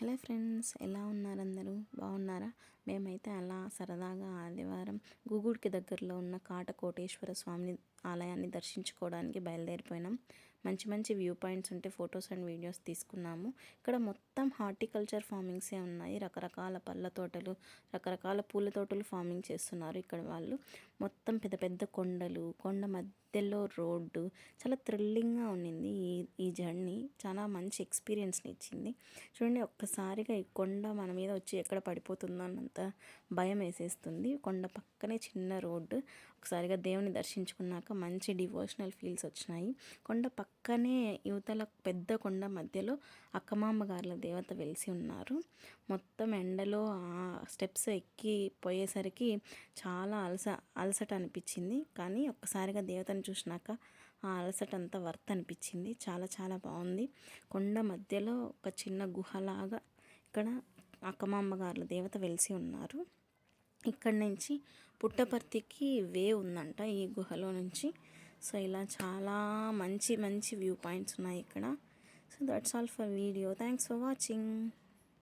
Hello friends, ఎలా ఉన్నారు? అందరూ బాగున్నారా? మేమైతే అలా సరదాగా ఆదివారం గూగుడికి దగ్గరలో ఉన్న కాటకోటేశ్వర స్వామిని ఆలయాన్ని దర్శించుకోవడానికి బయలుదేరిపోయినాం. మంచి మంచి వ్యూ పాయింట్స్ ఉంటే ఫొటోస్ అండ్ వీడియోస్ తీసుకున్నాము. ఇక్కడ మొత్తం హార్టికల్చర్ ఫార్మింగ్సే ఉన్నాయి. రకరకాల పళ్ళ తోటలు, రకరకాల పూల తోటలు ఫార్మింగ్ చేస్తున్నారు ఇక్కడ వాళ్ళు. మొత్తం పెద్ద పెద్ద కొండలు, కొండ మధ్యలో రోడ్డు. చాలా థ్రిల్లింగ్గా ఉండింది ఈ జర్నీ. చాలా మంచి ఎక్స్పీరియన్స్ని ఇచ్చింది. చూడండి, ఒక్కసారిగా ఈ కొండ మన మీద వచ్చి ఎక్కడ పడిపోతుందో అన్నంత భయం వేసేస్తుంది. కొండ పక్కనే చిన్న రోడ్డు. ఒకసారిగా దేవుని దర్శించుకున్నాక మంచి డివోషనల్ ఫీల్స్ వచ్చినాయి. కొండ పక్కనే యువతల పెద్ద కొండ మధ్యలో అక్కమాంబ గార్ల దేవత వెలిసి ఉన్నారు. మొత్తం ఎండలో ఆ స్టెప్స్ ఎక్కి పోయేసరికి చాలా అలసట అనిపించింది. కానీ ఒక్కసారిగా దేవతను చూసినాక ఆ అలసట అంతా వర్త్ అనిపించింది. చాలా చాలా బాగుంది. కొండ మధ్యలో ఒక చిన్న గుహలాగా ఇక్కడ అక్కమాంబ గార్ల దేవత వెలిసి ఉన్నారు. ఇక్కడ నుంచి పుట్టపర్తికి వే ఉందంట ఈ గుహలో నుంచి. సో ఇలా చాలా మంచి మంచి వ్యూ పాయింట్స్ ఉన్నాయి ఇక్కడ. So that's all for video. Thanks for watching.